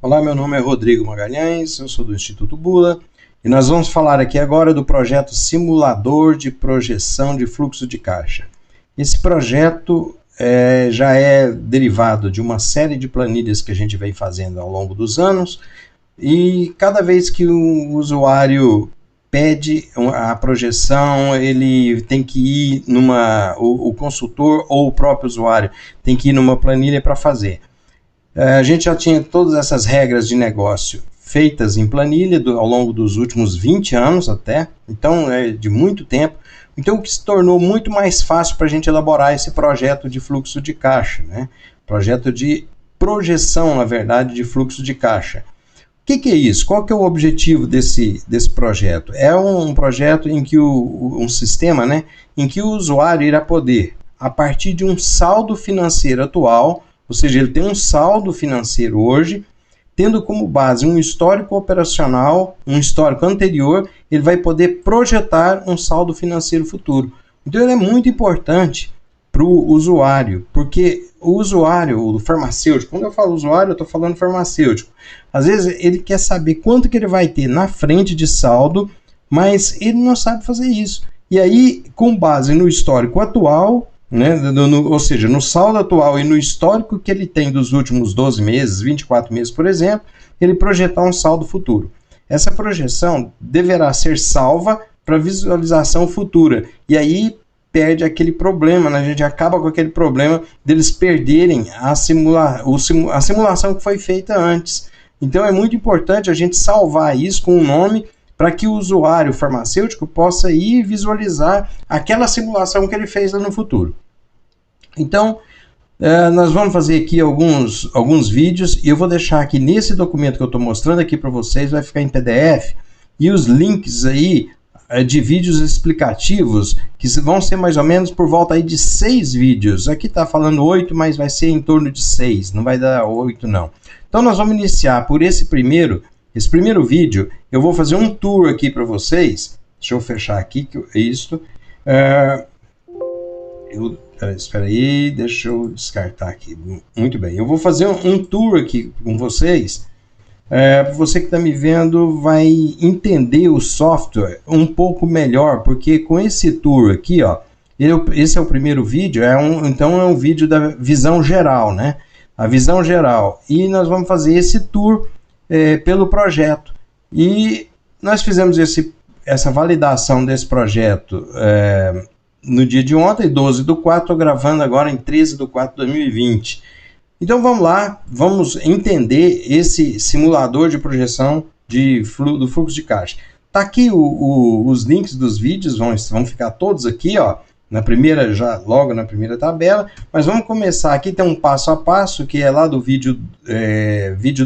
Olá, meu nome é Rodrigo Magalhães, eu sou do Instituto Bula e nós vamos falar aqui agora do projeto Simulador de Projeção de Fluxo de Caixa. Esse projeto já é derivado de uma série de planilhas que a gente vem fazendo ao longo dos anos e cada vez que o usuário pede a projeção, ele tem que ir o consultor ou o próprio usuário tem que ir numa planilha para fazer. A gente já tinha todas essas regras de negócio feitas em planilha ao longo dos últimos 20 anos até, então é de muito tempo. Então o que se tornou muito mais fácil para a gente elaborar esse projeto de fluxo de caixa, né? Projeto de projeção, na verdade, de fluxo de caixa. O que é isso? Qual que é o objetivo desse projeto? É um projeto em que um sistema, né, em que o usuário irá poder, a partir de um saldo financeiro atual, ou seja, ele tem um saldo financeiro hoje, tendo como base um histórico operacional, um histórico anterior, ele vai poder projetar um saldo financeiro futuro. Então ele é muito importante para o usuário, porque o usuário, o farmacêutico, quando eu falo usuário, eu estou falando farmacêutico, às vezes ele quer saber quanto que ele vai ter na frente de saldo, mas ele não sabe fazer isso. E aí, com base no histórico atual, né, ou seja, no saldo atual e no histórico que ele tem dos últimos 12 meses, 24 meses, por exemplo, ele projetar um saldo futuro. Essa projeção deverá ser salva para visualização futura. E aí perde aquele problema, né? A gente acaba com aquele problema deles perderem a simulação que foi feita antes. Então é muito importante a gente salvar isso com um nome para que o usuário farmacêutico possa ir visualizar aquela simulação que ele fez lá no futuro. Então, nós vamos fazer aqui alguns vídeos e eu vou deixar aqui nesse documento que eu estou mostrando aqui para vocês, vai ficar em PDF, e os links aí de vídeos explicativos, que vão ser mais ou menos por volta aí de 6 vídeos. Aqui está falando 8, mas vai ser em torno de 6, não vai dar 8 não. Então nós vamos iniciar por esse primeiro vídeo. Eu vou fazer um tour aqui para vocês. Deixa eu fechar aqui isso. Espera aí, deixa eu descartar aqui. Muito bem, eu vou fazer um tour aqui com vocês. Você que está me vendo vai entender o software um pouco melhor, porque com esse tour aqui, ó, esse é o primeiro vídeo, então é um vídeo da visão geral, né? A visão geral. E nós vamos fazer esse tour pelo projeto. E nós fizemos essa validação desse projeto no dia de ontem, 12/4, estou gravando agora em 13/4/2020. Então vamos lá, vamos entender esse simulador de projeção do fluxo de caixa. Tá aqui os links dos vídeos, vão ficar todos aqui, ó, logo na primeira tabela, mas vamos começar aqui, tem um passo a passo, que é lá do vídeo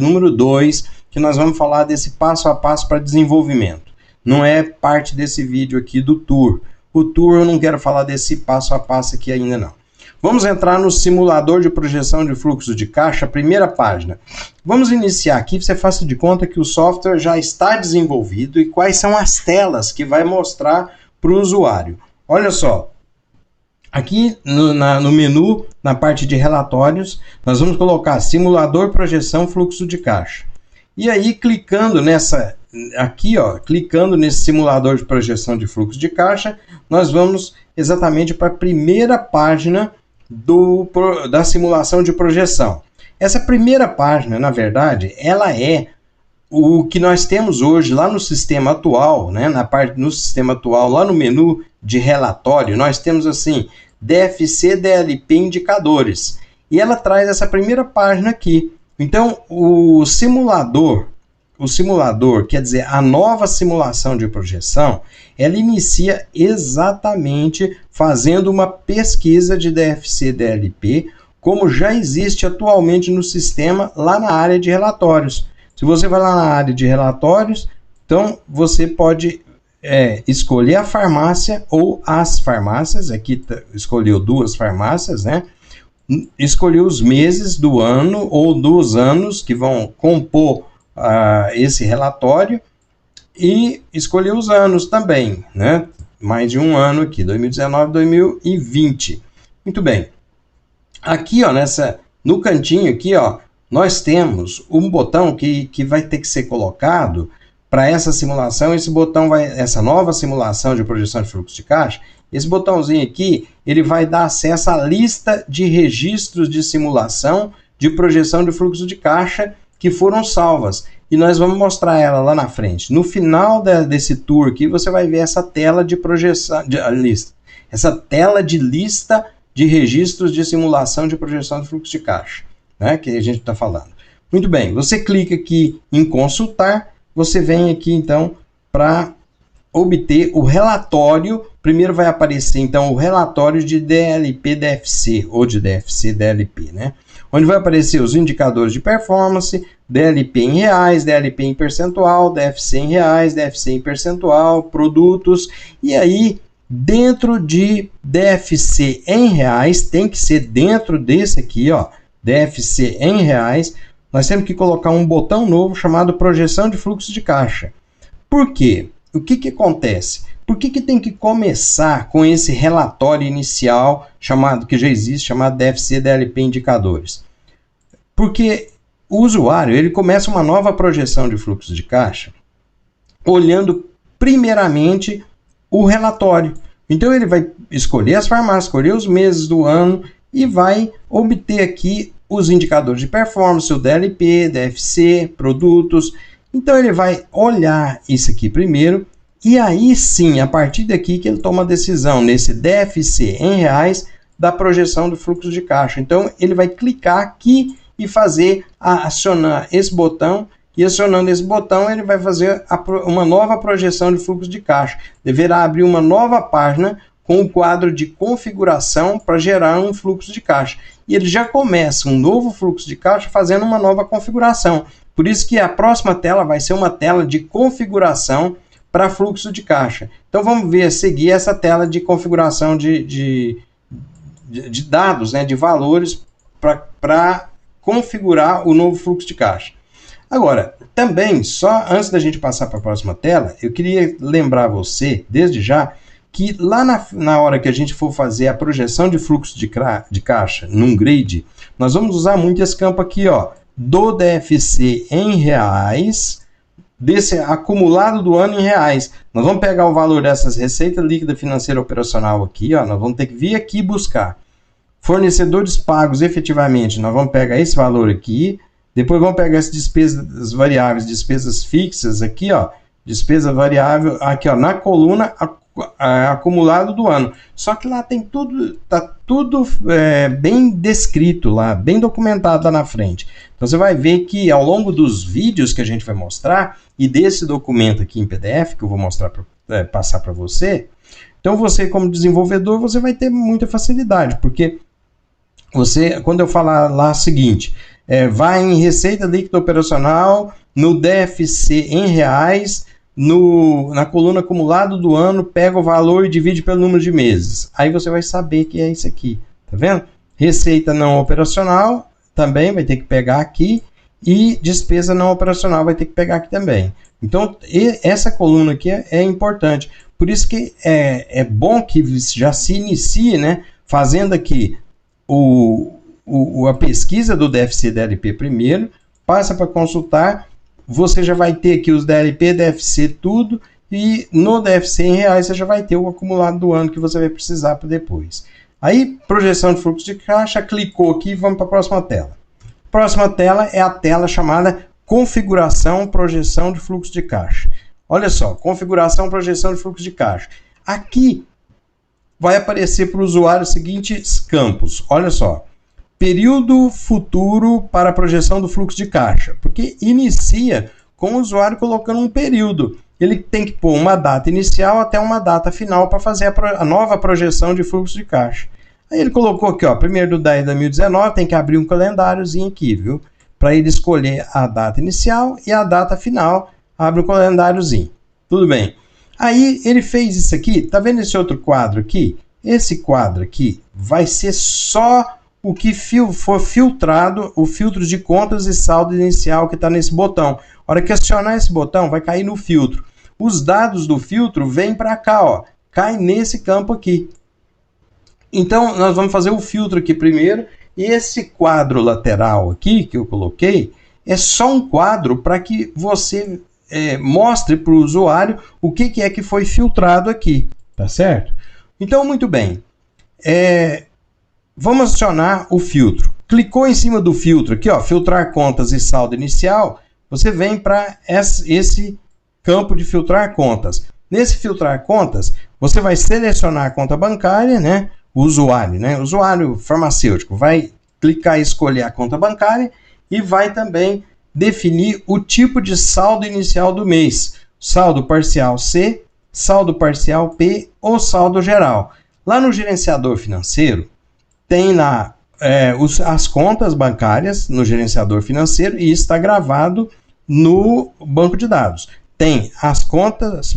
número 2, que nós vamos falar desse passo a passo para desenvolvimento. Não é parte desse vídeo aqui do tour. O tour eu não quero falar desse passo a passo aqui ainda não. Vamos entrar no simulador de projeção de fluxo de caixa, primeira página. Vamos iniciar aqui, você faça de conta que o software já está desenvolvido e quais são as telas que vai mostrar para o usuário. Olha só, aqui no menu, na parte de relatórios, nós vamos colocar simulador projeção fluxo de caixa. E aí, clicando clicando nesse simulador de projeção de fluxo de caixa, nós vamos exatamente para a primeira página da simulação de projeção. Essa primeira página, na verdade, ela é o que nós temos hoje lá no sistema atual, né? No sistema atual, lá no menu de relatório, nós temos assim, DFC, DLP, indicadores. E ela traz essa primeira página aqui. Então, o simulador, quer dizer, a nova simulação de projeção, ela inicia exatamente fazendo uma pesquisa de DFC-DLP, como já existe atualmente no sistema lá na área de relatórios. Se você vai lá na área de relatórios, então você pode escolher a farmácia ou as farmácias, aqui escolheu 2 farmácias, né? Escolher os meses do ano ou dos anos que vão compor esse relatório e escolher os anos também, né? Mais de um ano aqui, 2019, 2020. Muito bem. Aqui, ó, no cantinho aqui, ó, nós temos um botão que vai ter que ser colocado para essa simulação. Esse botão essa nova simulação de projeção de fluxo de caixa, esse botãozinho aqui, ele vai dar acesso à lista de registros de simulação de projeção de fluxo de caixa que foram salvas. E nós vamos mostrar ela lá na frente. No final desse tour aqui, você vai ver essa tela de projeção, essa tela de lista de registros de simulação de projeção de fluxo de caixa, né, que a gente está falando. Muito bem, você clica aqui em consultar, você vem aqui então para obter o relatório. Primeiro vai aparecer então o relatório de DLP-DFC, ou de DFC-DLP, né? Onde vai aparecer os indicadores de performance, DLP em reais, DLP em percentual, DFC em reais, DFC em percentual, produtos. E aí, dentro de DFC em reais, tem que ser dentro desse aqui, ó, DFC em reais, nós temos que colocar um botão novo chamado projeção de fluxo de caixa. Por quê? O que acontece? Por que tem que começar com esse relatório inicial chamado, que já existe, chamado DFC DLP Indicadores? Porque o usuário, ele começa uma nova projeção de fluxo de caixa olhando primeiramente o relatório. Então ele vai escolher as farmácias, escolher os meses do ano e vai obter aqui os indicadores de performance, o DLP, DFC, produtos. Então ele vai olhar isso aqui primeiro e aí sim, a partir daqui que ele toma a decisão nesse DFC em reais da projeção do fluxo de caixa. Então ele vai clicar aqui e acionar esse botão, e acionando esse botão ele vai fazer uma nova projeção de fluxo de caixa. Deverá abrir uma nova página com o quadro de configuração para gerar um fluxo de caixa. E ele já começa um novo fluxo de caixa fazendo uma nova configuração. Por isso que a próxima tela vai ser uma tela de configuração para fluxo de caixa. Então vamos seguir essa tela de configuração de dados, né, de valores para configurar o novo fluxo de caixa. Agora, também, só antes da gente passar para a próxima tela, eu queria lembrar você, desde já, que lá na hora que a gente for fazer a projeção de fluxo de caixa num grid, nós vamos usar muito esse campo aqui, ó, do DFC em reais, desse acumulado do ano em reais. Nós vamos pegar o valor dessas receita líquida financeira operacional aqui, ó, nós vamos ter que vir aqui buscar. Fornecedores pagos efetivamente, nós vamos pegar esse valor aqui, depois vamos pegar as despesas variáveis, despesas fixas aqui, ó, despesa variável, aqui ó, na coluna acumulado do ano. Só que lá tem tudo, tá tudo bem descrito lá, bem documentado lá na frente. Então você vai ver que ao longo dos vídeos que a gente vai mostrar e desse documento aqui em PDF que eu vou mostrar passar para você, então você como desenvolvedor você vai ter muita facilidade, porque você, quando eu falar lá o seguinte, vai em receita líquida operacional, no DFC em reais, na coluna acumulado do ano, pega o valor e divide pelo número de meses. Aí você vai saber que é isso aqui, tá vendo? Receita não operacional também vai ter que pegar aqui e despesa não operacional vai ter que pegar aqui também. Então, essa coluna aqui é importante. Por isso que é bom que já se inicie, né, fazendo aqui a pesquisa do DFC-DLP primeiro, passa para consultar, você já vai ter aqui os DLP, DFC, tudo, e no DFC em reais você já vai ter o acumulado do ano que você vai precisar para depois. Aí, projeção de fluxo de caixa, clicou aqui, vamos para a próxima tela. Próxima tela é a tela chamada configuração, projeção de fluxo de caixa. Olha só, configuração, projeção de fluxo de caixa. Aqui vai aparecer para o usuário os seguintes campos. Olha só, período futuro para a projeção do fluxo de caixa, porque inicia com o usuário colocando um período. Ele tem que pôr uma data inicial até uma data final para fazer a nova projeção de fluxo de caixa. Aí ele colocou aqui, ó, 1º/10/2019, tem que abrir um calendáriozinho aqui, viu? Para ele escolher a data inicial e a data final, abre um calendáriozinho. Tudo bem. Aí ele fez isso aqui, tá vendo esse outro quadro aqui? Esse quadro aqui vai ser só o que for filtrado, o filtro de contas e saldo inicial que está nesse botão. A hora que acionar esse botão, vai cair no filtro. Os dados do filtro vêm para cá, ó, cai nesse campo aqui. Então, nós vamos fazer o filtro aqui primeiro, E esse quadro lateral aqui que eu coloquei é só um quadro para que você mostre para o usuário o que é que foi filtrado aqui, tá certo? Então, muito bem. Vamos acionar o filtro. Clicou em cima do filtro aqui, ó, filtrar contas e saldo inicial, você vem para esse campo de filtrar contas. Nesse filtrar contas, você vai selecionar a conta bancária, né? O usuário, né? O usuário farmacêutico vai clicar e escolher a conta bancária e vai também definir o tipo de saldo inicial do mês. Saldo parcial C, saldo parcial P ou saldo geral. Lá no gerenciador financeiro, tem lá as contas bancárias no gerenciador financeiro e isso está gravado no banco de dados. Tem as contas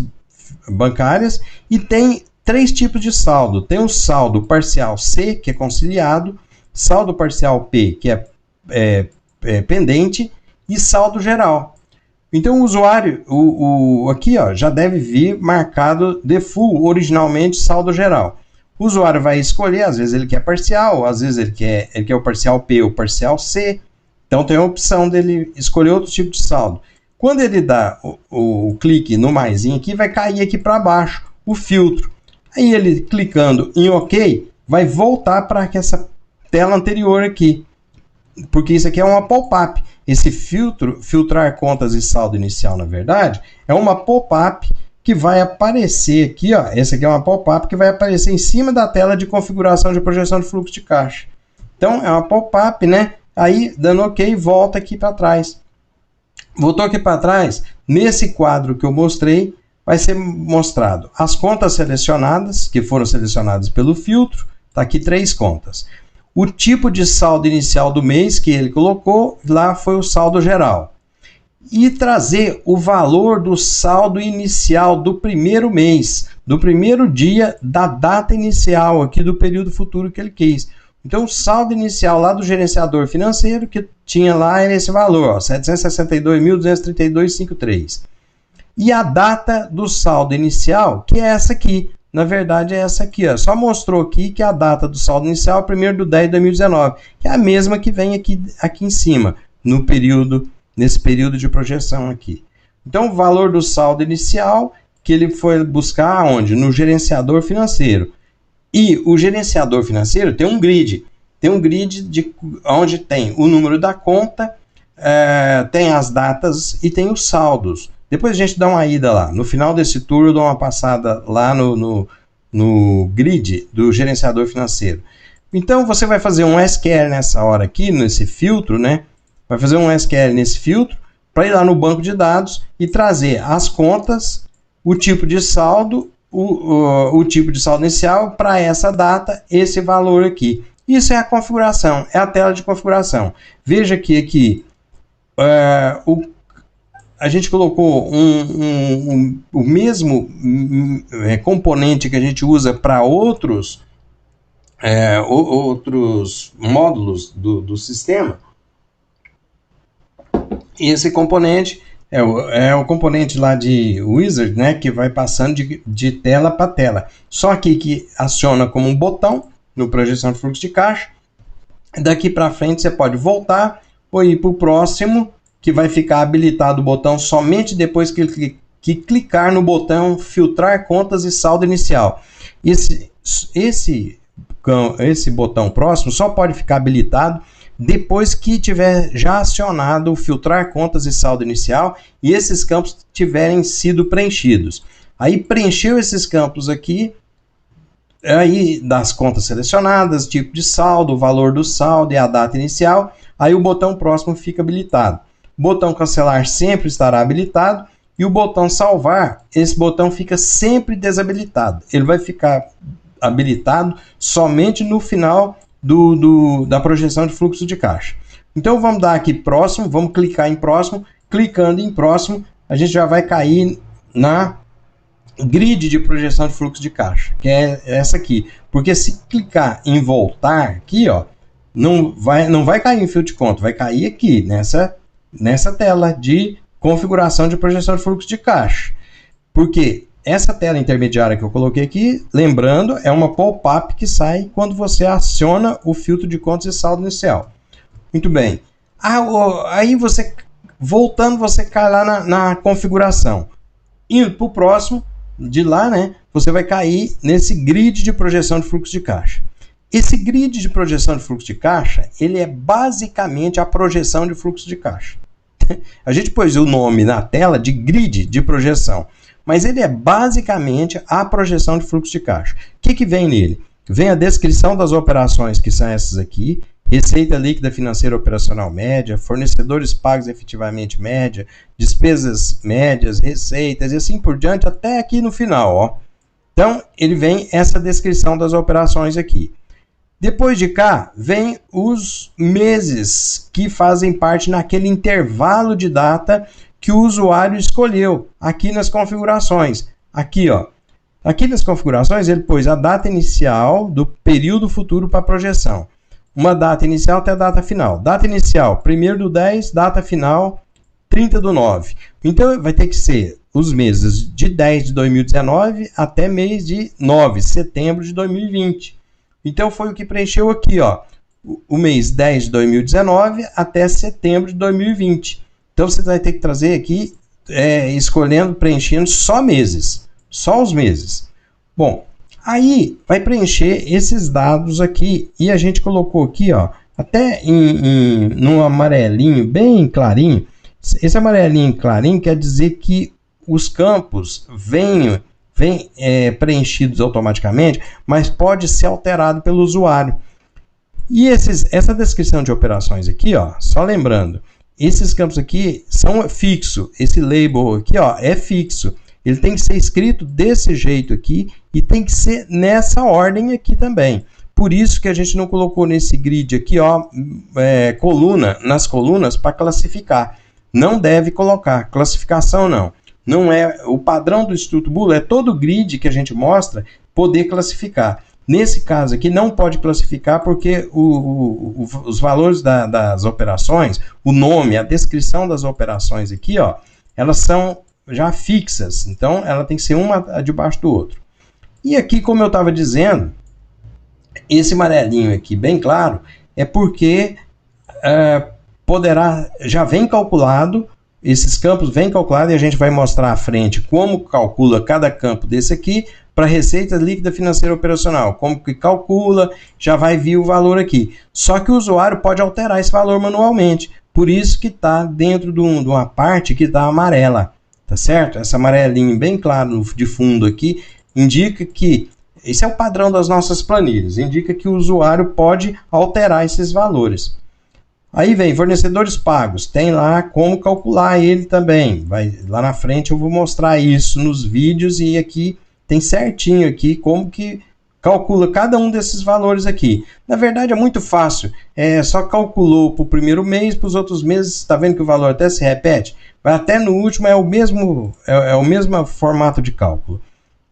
bancárias e tem 3 tipos de saldo. Tem o saldo parcial C, que é conciliado, saldo parcial P, que é pendente, e saldo geral. Então o usuário, aqui ó, já deve vir marcado default, originalmente saldo geral. O usuário vai escolher, às vezes ele quer parcial, às vezes ele quer o parcial P ou parcial C. Então tem a opção dele escolher outro tipo de saldo. Quando ele dá o clique no maisinho aqui, vai cair aqui para baixo o filtro. Aí ele clicando em OK, vai voltar para essa tela anterior aqui. Porque isso aqui é uma pop-up. Esse filtrar contas e saldo inicial, na verdade, é uma pop-up que vai aparecer aqui, ó. Essa aqui é uma pop-up que vai aparecer em cima da tela de configuração de projeção de fluxo de caixa. Então, é uma pop-up, né? Aí, dando OK, volta aqui para trás. Voltou aqui para trás, nesse quadro que eu mostrei, vai ser mostrado as contas selecionadas, que foram selecionadas pelo filtro. Está aqui 3 contas. O tipo de saldo inicial do mês que ele colocou, lá foi o saldo geral. E trazer o valor do saldo inicial do primeiro mês, do primeiro dia da data inicial aqui do período futuro que ele quis. Então, o saldo inicial lá do gerenciador financeiro que tinha lá era esse valor, 762.232,53. E a data do saldo inicial, que é essa aqui. Na verdade, é essa aqui. Ó. Só mostrou aqui que a data do saldo inicial é 1º de 10 de 2019, que é a mesma que vem aqui em cima, nesse período de projeção aqui. Então, o valor do saldo inicial, que ele foi buscar onde? No gerenciador financeiro. E o gerenciador financeiro tem um grid. Tem um grid onde tem o número da conta, tem as datas e tem os saldos. Depois a gente dá uma ida lá. No final desse tour eu dou uma passada lá no grid do gerenciador financeiro. Então você vai fazer um SQL nessa hora aqui, nesse filtro, né? Vai fazer um SQL nesse filtro para ir lá no banco de dados e trazer as contas, o tipo de saldo, o tipo de saldo inicial para essa data, esse valor aqui. Isso é a configuração, é a tela de configuração. Veja que aqui a gente colocou o mesmo componente que a gente usa para outros módulos do sistema. E esse componente é o componente lá de Wizard, né, que vai passando de tela para tela. Só aqui que aciona como um botão no projeção de fluxo de caixa. Daqui para frente você pode voltar ou ir para o próximo, que vai ficar habilitado o botão somente depois que clicar no botão filtrar contas e saldo inicial. Esse botão próximo só pode ficar habilitado depois que tiver já acionado o filtrar contas e saldo inicial e esses campos tiverem sido preenchidos. Aí preencheu esses campos aqui, aí das contas selecionadas, tipo de saldo, o valor do saldo e a data inicial, aí o botão próximo fica habilitado. O botão cancelar sempre estará habilitado e o botão salvar, esse botão fica sempre desabilitado. Ele vai ficar habilitado somente no final da projeção de fluxo de caixa. Então vamos dar aqui próximo, vamos clicar em próximo. Clicando em próximo, a gente já vai cair na grid de projeção de fluxo de caixa, que é essa aqui. Porque se clicar em voltar aqui, ó, não vai cair em fio de conta, vai cair aqui nessa tela de configuração de projeção de fluxo de caixa. Porque essa tela intermediária que eu coloquei aqui, lembrando, é uma pop-up que sai quando você aciona o filtro de contas e saldo inicial. Muito bem. Aí você, voltando, você cai lá na configuração. Indo para o próximo, de lá, né, você vai cair nesse grid de projeção de fluxo de caixa. Esse grid de projeção de fluxo de caixa, ele é basicamente a projeção de fluxo de caixa. A gente pôs o nome na tela de grid de projeção, mas ele é basicamente a projeção de fluxo de caixa. O que vem nele? Vem a descrição das operações, que são essas aqui, receita líquida financeira operacional média, fornecedores pagos efetivamente média, despesas médias, receitas e assim por diante, até aqui no final, ó. Então, ele vem essa descrição das operações aqui. Depois de cá, vem os meses que fazem parte naquele intervalo de data que o usuário escolheu aqui nas configurações. Aqui, ó. Aqui nas configurações, ele pôs a data inicial do período futuro para projeção. Uma data inicial até a data final. Data inicial, 1º/10, data final, 30/9. Então, vai ter que ser os meses de 10 de 2019 até mês de 9, setembro de 2020. Então, foi o que preencheu aqui, ó. O mês 10 de 2019 até setembro de 2020. Então, você vai ter que trazer aqui, escolhendo, preenchendo só meses. Só os meses. Bom, aí vai preencher esses dados aqui. E a gente colocou aqui, ó, até num amarelinho bem clarinho. Esse amarelinho clarinho quer dizer que os campos vêm preenchidos automaticamente, mas pode ser alterado pelo usuário. E essa descrição de operações aqui, ó, só lembrando, esses campos aqui são fixos. Esse label aqui, ó, é fixo. Ele tem que ser escrito desse jeito aqui e tem que ser nessa ordem aqui também. Por isso que a gente não colocou nesse grid aqui, ó, nas colunas para classificar. Não deve colocar classificação, não. Não é o padrão do Instituto Bula, é todo grid que a gente mostra poder classificar. Nesse caso aqui não pode classificar porque os valores das operações, o nome, a descrição das operações aqui, ó, elas são já fixas. Então ela tem que ser uma debaixo do outro. E aqui, como eu estava dizendo, esse amarelinho aqui bem claro é porque já vem calculado. Esses campos vêm calculados e a gente vai mostrar à frente como calcula cada campo desse aqui para receita líquida financeira operacional. Como que calcula, já vai vir o valor aqui. Só que o usuário pode alterar esse valor manualmente. Por isso que está dentro de uma parte que está amarela. Tá certo? Essa amarelinha bem claro de fundo aqui indica que esse é o padrão das nossas planilhas. Indica que o usuário pode alterar esses valores. Aí vem fornecedores pagos, tem lá como calcular ele também. Lá na frente eu vou mostrar isso nos vídeos e aqui tem certinho aqui como que calcula cada um desses valores aqui. Na verdade é muito fácil, só calculou para o primeiro mês, para os outros meses, está vendo que o valor até se repete? Vai até no último, é o mesmo formato de cálculo.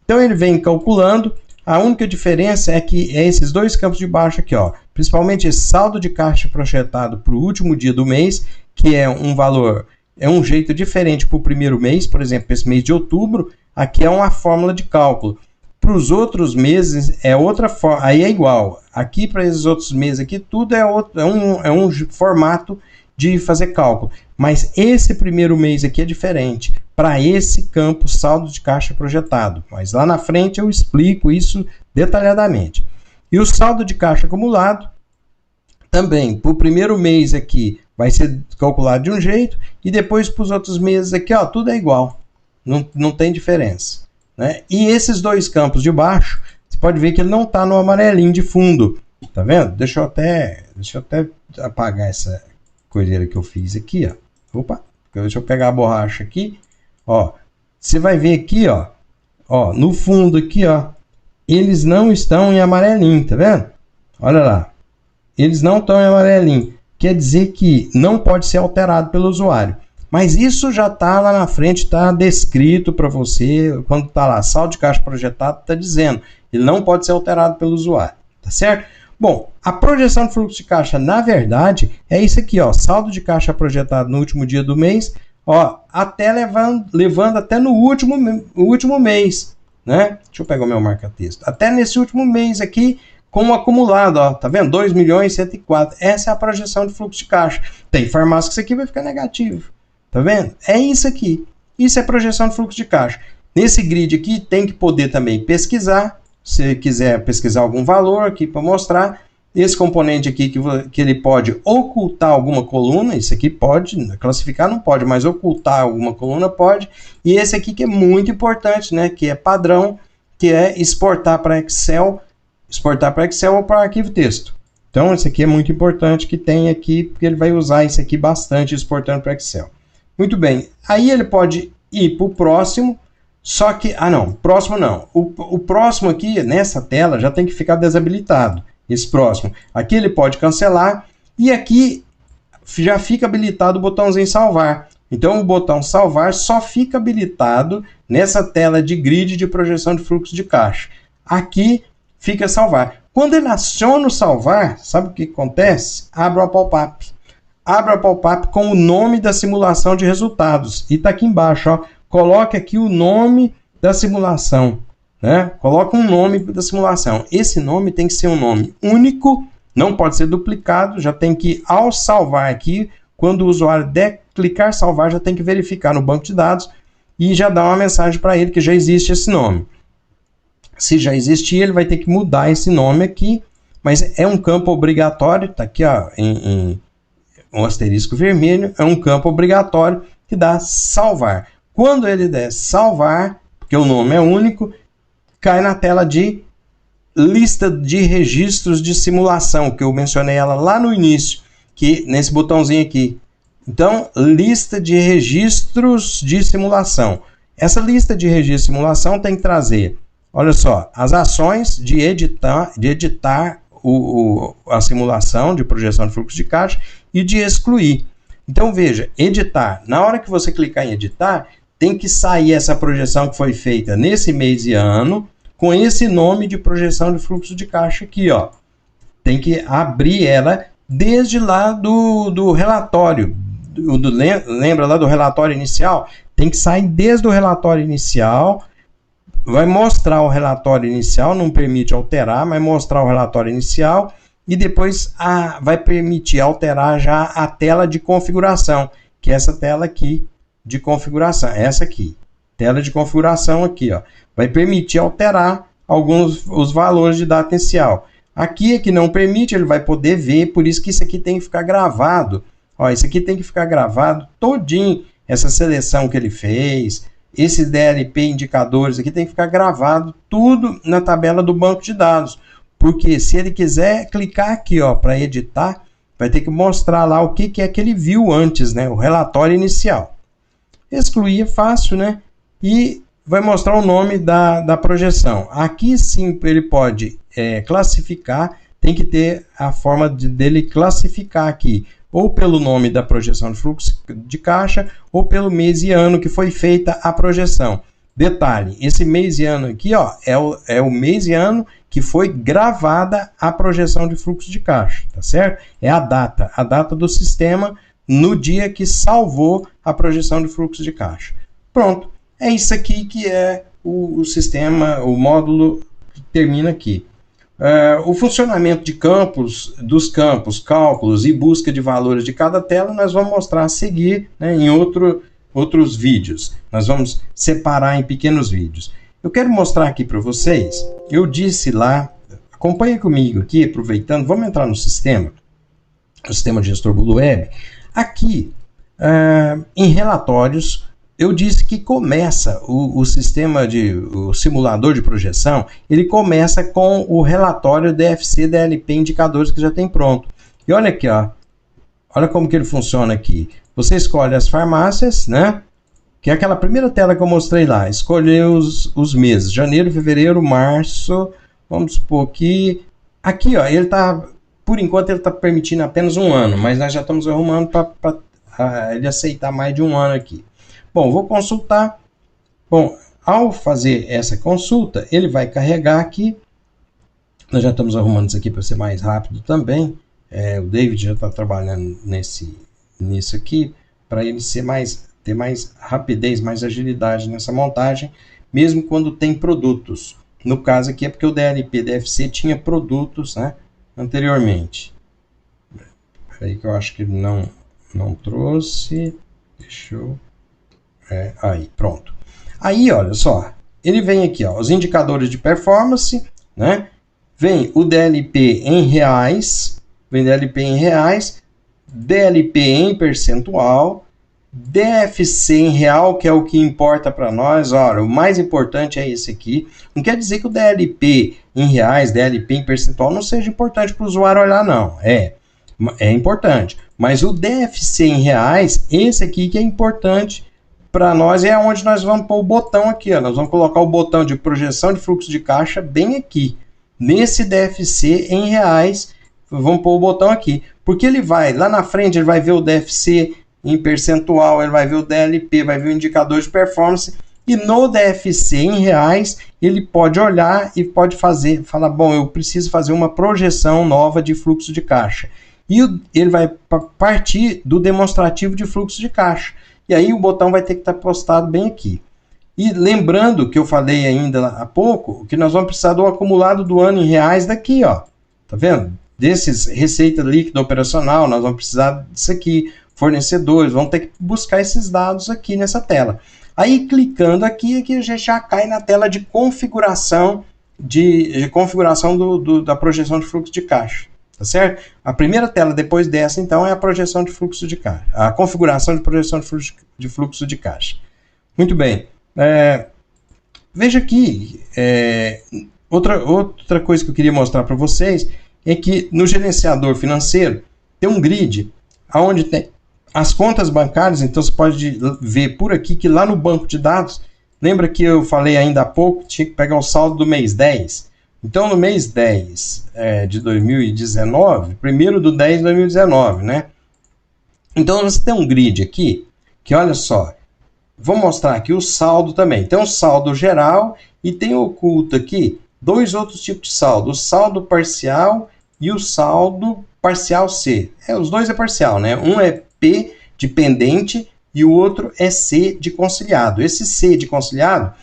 Então ele vem calculando. A única diferença é que esses dois campos de baixo aqui, ó, principalmente esse saldo de caixa projetado para o último dia do mês, que é um valor, é um jeito diferente para o primeiro mês, por exemplo, esse mês de outubro, aqui é uma fórmula de cálculo. Para os outros meses é outra forma, aí é igual. Aqui para esses outros meses aqui tudo é um formato de fazer cálculo. Mas esse primeiro mês aqui é diferente para esse campo saldo de caixa projetado. Mas lá na frente eu explico isso detalhadamente. E o saldo de caixa acumulado também, para o primeiro mês aqui vai ser calculado de um jeito e depois para os outros meses aqui, ó, tudo é igual. Não tem diferença. Né? E esses dois campos de baixo, você pode ver que ele não está no amarelinho de fundo. Tá vendo? Deixa eu até apagar essa coiseira que eu fiz aqui, ó. Opa, deixa eu pegar a borracha aqui. Ó, você vai ver aqui, ó, no fundo aqui, ó, eles não estão em amarelinho, tá vendo? Olha lá. Eles não estão em amarelinho. Quer dizer que não pode ser alterado pelo usuário. Mas isso já está lá na frente, está descrito para você, quando está lá, saldo de caixa projetado, está dizendo, ele não pode ser alterado pelo usuário, tá certo? Bom, a projeção de fluxo de caixa, na verdade, é isso aqui, ó, saldo de caixa projetado no último dia do mês, Ó, até levando até no último mês, né? Deixa eu pegar o meu marca-texto. Até nesse último mês aqui, com o acumulado, ó, tá vendo? 2.104.000. Essa é a projeção de fluxo de caixa. Tem farmácia que isso aqui vai ficar negativo. Tá vendo? É isso aqui. Isso é projeção de fluxo de caixa. Nesse grid aqui, tem que poder também pesquisar. Se quiser pesquisar algum valor aqui para mostrar. Esse componente aqui que ele pode ocultar alguma coluna, isso aqui pode, classificar não pode, mas ocultar alguma coluna pode. E esse aqui que é muito importante, né, que é padrão, que é exportar para Excel ou para arquivo texto. Então, esse aqui é muito importante que tem aqui, porque ele vai usar isso aqui bastante exportando para Excel. Muito bem, aí ele pode ir para o próximo, só que, próximo não. O próximo aqui, nessa tela, já tem que ficar desabilitado. Esse próximo. Aqui ele pode cancelar e aqui já fica habilitado o botãozinho salvar. Então o botão salvar só fica habilitado nessa tela de grid de projeção de fluxo de caixa. Aqui fica salvar. Quando ele aciona o salvar, sabe o que acontece? Abre uma pop-up. Abre a pop-up com o nome da simulação de resultados. E está aqui embaixo, ó. Coloque aqui o nome da simulação. Né? Coloca um nome da simulação. Esse nome tem que ser um nome único, não pode ser duplicado, já tem que, ao salvar aqui, quando o usuário der clicar salvar, já tem que verificar no banco de dados e já dá uma mensagem para ele que já existe esse nome. Se já existir, ele vai ter que mudar esse nome aqui, mas é um campo obrigatório, está aqui ó, em um asterisco vermelho, é um campo obrigatório que dá salvar. Quando ele der salvar, porque o nome é único, cai na tela de lista de registros de simulação, que eu mencionei ela lá no início, que nesse botãozinho aqui. Então, lista de registros de simulação. Essa lista de registros de simulação tem que trazer, olha só, as ações de editar a simulação de projeção de fluxo de caixa e de excluir. Então, veja, editar. Na hora que você clicar em editar, tem que sair essa projeção que foi feita nesse mês e ano, com esse nome de projeção de fluxo de caixa aqui, ó. Tem que abrir ela desde lá do relatório. Lembra lá do relatório inicial? Tem que sair desde o relatório inicial. Vai mostrar o relatório inicial, não permite alterar, mas mostrar o relatório inicial. E depois vai permitir alterar já a tela de configuração, que é essa tela aqui de configuração. Essa aqui. Tela de configuração aqui, ó. Vai permitir alterar os valores de data inicial. Aqui é que não permite, ele vai poder ver, por isso que isso aqui tem que ficar gravado. Ó, isso aqui tem que ficar gravado todinho, essa seleção que ele fez, esses DLP indicadores aqui tem que ficar gravado tudo na tabela do banco de dados. Porque se ele quiser clicar aqui, ó, para editar, vai ter que mostrar lá o que é que ele viu antes, né? O relatório inicial. Excluir é fácil, né? E vai mostrar o nome da projeção. Aqui sim ele pode classificar, tem que ter a forma dele classificar aqui, ou pelo nome da projeção de fluxo de caixa, ou pelo mês e ano que foi feita a projeção. Detalhe, esse mês e ano aqui, ó, é o mês e ano que foi gravada a projeção de fluxo de caixa, tá certo? É a data do sistema no dia que salvou a projeção de fluxo de caixa. Pronto, é isso aqui que é o sistema, o módulo que termina aqui. O funcionamento de dos campos, cálculos e busca de valores de cada tela, nós vamos mostrar a seguir, né, em outros vídeos. Nós vamos separar em pequenos vídeos. Eu quero mostrar aqui para vocês, eu disse lá, acompanha comigo aqui, aproveitando, vamos entrar no sistema, o sistema gestor Bulu Web. Aqui, em relatórios, eu disse que começa o simulador de projeção, ele começa com o relatório DFC DLP indicadores que já tem pronto. E olha aqui, ó, olha como que ele funciona aqui. Você escolhe as farmácias, né? Que é aquela primeira tela que eu mostrei lá. Escolher os meses, janeiro, fevereiro, março. Vamos supor que aqui, ó, ele tá, por enquanto ele está permitindo apenas um ano, mas nós já estamos arrumando para ele aceitar mais de um ano aqui. Bom, vou consultar. Bom, ao fazer essa consulta, ele vai carregar aqui. Nós já estamos arrumando isso aqui para ser mais rápido também. O David já está trabalhando nisso aqui, para ele ser mais ter mais rapidez, mais agilidade nessa montagem, mesmo quando tem produtos. No caso aqui é porque o DLP DFC tinha produtos, né, anteriormente. Peraí que eu acho que não trouxe. Deixa eu... aí, pronto. Aí, olha só, ele vem aqui, ó, os indicadores de performance, né? Vem o DLP em reais, DLP em percentual, DFC em real, que é o que importa para nós. Olha, o mais importante é esse aqui. Não quer dizer que o DLP em reais, DLP em percentual não seja importante para o usuário olhar, não. É importante. Mas o DFC em reais, esse aqui que é importante para nós, é onde nós vamos pôr o botão aqui. Ó. Nós vamos colocar o botão de projeção de fluxo de caixa bem aqui. Nesse DFC em reais, vamos pôr o botão aqui. Porque ele vai, lá na frente, ele vai ver o DFC em percentual, ele vai ver o DLP, vai ver o indicador de performance. E no DFC em reais, ele pode olhar e pode falar, bom, eu preciso fazer uma projeção nova de fluxo de caixa. E ele vai partir do demonstrativo de fluxo de caixa. E aí o botão vai ter que estar postado bem aqui. E lembrando que eu falei ainda há pouco, que nós vamos precisar do acumulado do ano em reais daqui, ó. Tá vendo? Desses receita líquida operacional, nós vamos precisar disso aqui. Fornecedores, vamos ter que buscar esses dados aqui nessa tela. Aí clicando aqui, a gente já cai na tela de configuração, da projeção de fluxo de caixa. Tá certo? A primeira tela depois dessa, então, é a projeção de fluxo de caixa. A configuração de projeção de fluxo de caixa. Muito bem. Veja aqui, outra coisa que eu queria mostrar para vocês é que no gerenciador financeiro tem um grid onde tem as contas bancárias. Então você pode ver por aqui que lá no banco de dados, lembra que eu falei ainda há pouco, tinha que pegar o saldo do mês 10? Então, no mês 10 de 2019, 1º do 10 de 2019, né? Então, você tem um grid aqui, que olha só, vou mostrar aqui o saldo também. Tem um saldo geral e tem oculto aqui dois outros tipos de saldo, o saldo parcial e o saldo parcial C. Os dois é parcial, né? Um é P de pendente e o outro é C de conciliado. Esse C de conciliado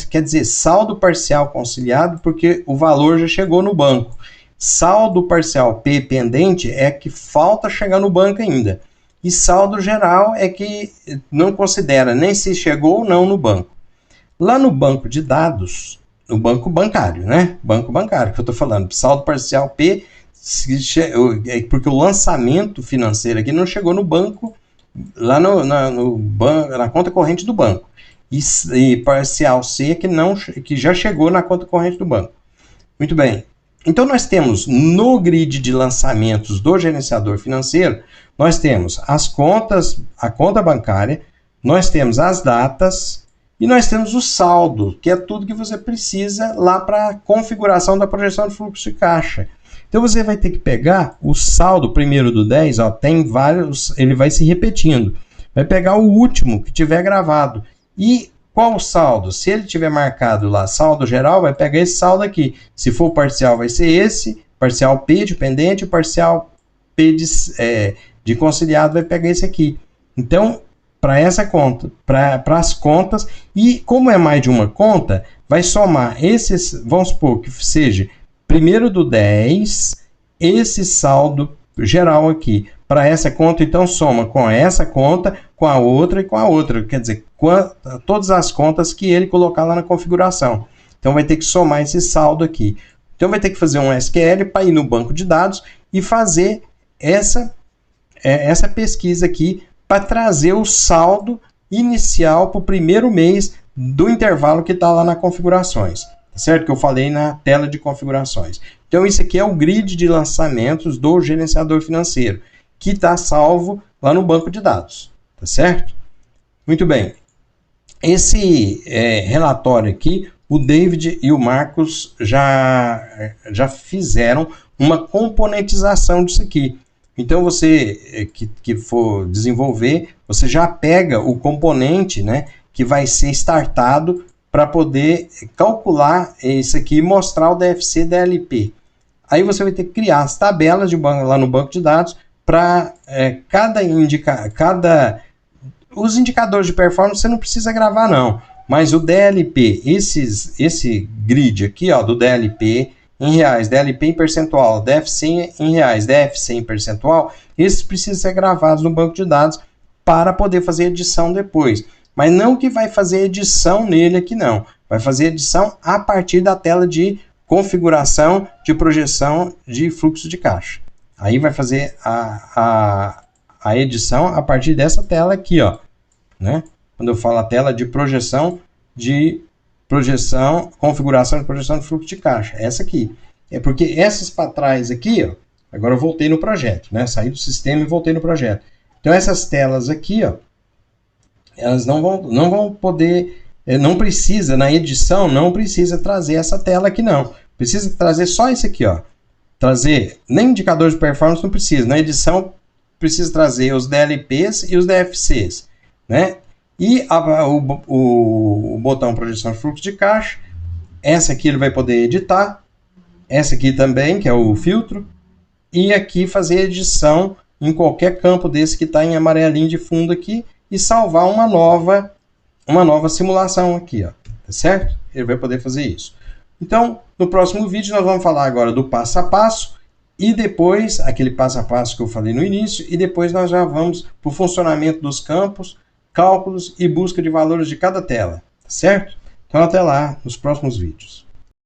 quer dizer saldo parcial conciliado, porque o valor já chegou no banco. Saldo parcial P pendente é que falta chegar no banco ainda. E saldo geral é que não considera nem se chegou ou não no banco. Lá no banco de dados, no banco bancário, né? Banco bancário que eu estou falando, saldo parcial P, porque o lançamento financeiro aqui não chegou no banco, lá na conta corrente do banco. E parcial C que já chegou na conta corrente do banco. Muito bem. Então nós temos no grid de lançamentos do gerenciador financeiro, nós temos as contas, a conta bancária, nós temos as datas e nós temos o saldo, que é tudo que você precisa lá para a configuração da projeção de fluxo de caixa. Então você vai ter que pegar o saldo primeiro do 10, ó, tem vários, ele vai se repetindo. Vai pegar o último que tiver gravado. E qual o saldo? Se ele tiver marcado lá saldo geral, vai pegar esse saldo aqui. Se for parcial, vai ser esse. Parcial P de pendente, parcial P de conciliado, vai pegar esse aqui. Então, para essa conta, para as contas, e como é mais de uma conta, vai somar esses, vamos supor que seja primeiro do 10, esse saldo geral aqui. Para essa conta, então, soma com essa conta, com a outra e com a outra. Quer dizer, todas as contas que ele colocar lá na configuração. Então, vai ter que somar esse saldo aqui. Então, vai ter que fazer um SQL para ir no banco de dados e fazer essa pesquisa aqui para trazer o saldo inicial para o primeiro mês do intervalo que está lá nas configurações. Tá certo? Que eu falei na tela de configurações. Então, isso aqui é o grid de lançamentos do gerenciador financeiro, que está salvo lá no banco de dados. Tá certo? Muito bem. Esse relatório aqui, o David e o Marcos já fizeram uma componentização disso aqui. Então, você que for desenvolver, você já pega o componente, né, que vai ser startado para poder calcular isso aqui e mostrar o DFC DLP. Aí você vai ter que criar as tabelas lá no banco de dados para cada os indicadores de performance você não precisa gravar não, mas o DLP, esse grid aqui, ó, do DLP em reais, DLP em percentual, DFC em reais, DFC em percentual, esses precisam ser gravados no banco de dados para poder fazer edição depois. Mas não que vai fazer edição nele aqui não, vai fazer edição a partir da tela de configuração de projeção de fluxo de caixa. Aí vai fazer a edição a partir dessa tela aqui, ó, né? Quando eu falo a tela de projeção, configuração de projeção de fluxo de caixa, essa aqui. É porque essas para trás aqui, ó, agora eu voltei no projeto, né? Saí do sistema e voltei no projeto. Então essas telas aqui, ó, elas não vão poder, não precisa, na edição, não precisa trazer essa tela aqui não. Precisa trazer só isso aqui, ó. Trazer, nem indicador de performance não precisa. Na edição, precisa trazer os DLPs e os DFCs, né? E o botão projeção de fluxo de caixa, essa aqui ele vai poder editar, essa aqui também, que é o filtro, e aqui fazer edição em qualquer campo desse que está em amarelinho de fundo aqui, e salvar uma nova simulação aqui, ó, tá certo? Ele vai poder fazer isso. Então, no próximo vídeo nós vamos falar agora do passo a passo, e depois, aquele passo a passo que eu falei no início, e depois nós já vamos para o funcionamento dos campos, cálculos e busca de valores de cada tela, tá certo? Então até lá, nos próximos vídeos.